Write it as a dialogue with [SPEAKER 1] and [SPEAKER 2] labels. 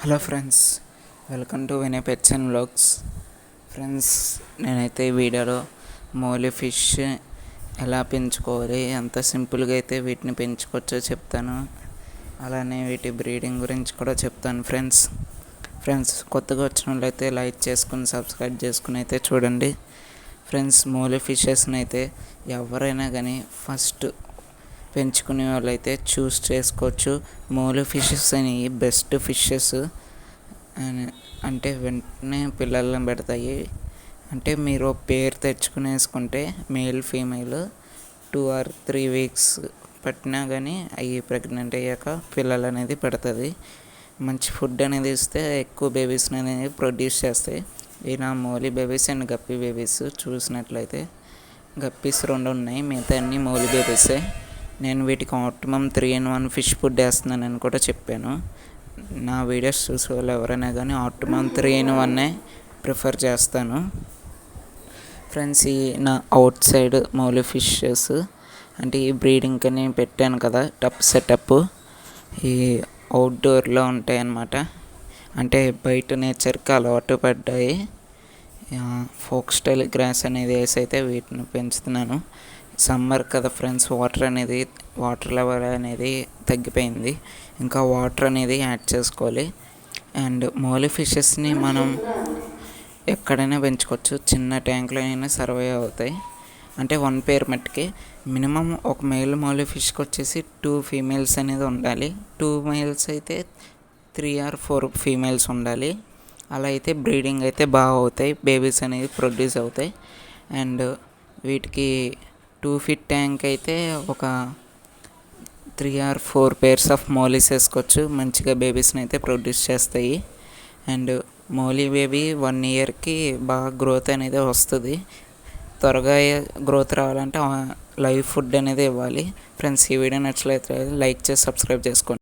[SPEAKER 1] Hello friends, welcome to Vinay pets and vlogs. Friends, నేనైతే ఈ వీడియోలో మోలీ ఫిష్ ఎలా పెంచుకోవాలి, ఎంత సింపుల్గా అయితే వీటిని పెంచుకోవచ్చో చెప్తాను. అలానే వీటి బ్రీడింగ్ గురించి కూడా చెప్తాను. ఫ్రెండ్స్ కొత్తగా వచ్చిన వాళ్ళైతే లైక్ చేసుకుని సబ్స్క్రైబ్ చేసుకుని అయితే చూడండి. ఫ్రెండ్స్, మోలీ ఫిషెస్ని అయితే ఎవరైనా కానీ ఫస్ట్ పెంచుకునే వాళ్ళైతే చూస్ చేసుకోవచ్చు. మోలీ ఫిషెస్ అనేవి బెస్ట్ ఫిషెస్ అంటే వెంటనే పిల్లలను పెడతాయి. అంటే మీరు పేరు తెచ్చుకునేసుకుంటే మేల్ ఫీమేల్ 2 or 3 weeks పట్టినా కానీ అవి ప్రెగ్నెంట్ అయ్యాక పిల్లలు అనేది పెడుతుంది. మంచి ఫుడ్ అనేది ఇస్తే ఎక్కువ బేబీస్ అనేది ప్రొడ్యూస్ చేస్తాయి. ఈ నా molly babies and guppy babies చూసినట్లయితే గప్పీస్ 2 ఉన్నాయి, మిగతా అన్నీ మోలీ బేబీసే. నేను వీటికి ఆప్టిమమ్ 3-in-1 ఫిష్ ఫుడ్ వేస్తున్నానని కూడా చెప్పాను. నా వీడియోస్ చూసే వాళ్ళు ఎవరైనా కానీ ఆప్టిమమ్ 3-in-1 ప్రిఫర్ చేస్తాను. ఫ్రెండ్స్, ఈ నా అవుట్ సైడ్ మౌలి ఫిషెస్ అంటే ఈ బ్రీడింగ్ అని పెట్టాను కదా, టప్ సెటప్ ఈ అవుట్డోర్లో ఉంటాయి అన్నమాట. అంటే బయట నేచర్కి అలవాటు పడ్డాయి. ఫోక్ స్టైల్ గ్రాస్ అనేది వేసి అయితే వీటిని పెంచుతున్నాను. సమ్మర్ కదా ఫ్రెండ్స్, వాటర్ లెవెల్ అనేది తగ్గిపోయింది. ఇంకా వాటర్ అనేది యాడ్ చేసుకోవాలి. అండ్ మోలీ ఫిషెస్ని మనం ఎక్కడైనా పెంచుకోవచ్చు, చిన్న ట్యాంక్లో అయినా సర్వైవ్ అవుతాయి. అంటే 1 pair మట్టుకి మినిమం ఒక మేల్ మోలీ ఫిష్కి వచ్చేసి 2 females అనేది ఉండాలి. 2 males అయితే 3 or 4 females ఉండాలి. అలా అయితే బ్రీడింగ్ అయితే బాగా అవుతాయి, బేబీస్ అనేది ప్రొడ్యూస్ అవుతాయి. అండ్ వీటికి 2 feet ట్యాంక్ అయితే ఒక 3 or 4 pairs ఆఫ్ మోలీస్ వేసుకోవచ్చు, మంచిగా బేబీస్ని అయితే ప్రొడ్యూస్ చేస్తాయి. అండ్ మోలీ బేబీ 1 yearకి బాగా గ్రోత్ అనేది వస్తుంది. త్వరగా గ్రోత్ రావాలంటే లైవ్ ఫుడ్ అనేది ఇవ్వాలి. ఫ్రెండ్స్, ఈ వీడియో నచ్చలేదు లైక్ చేసి సబ్స్క్రైబ్ చేసుకోండి.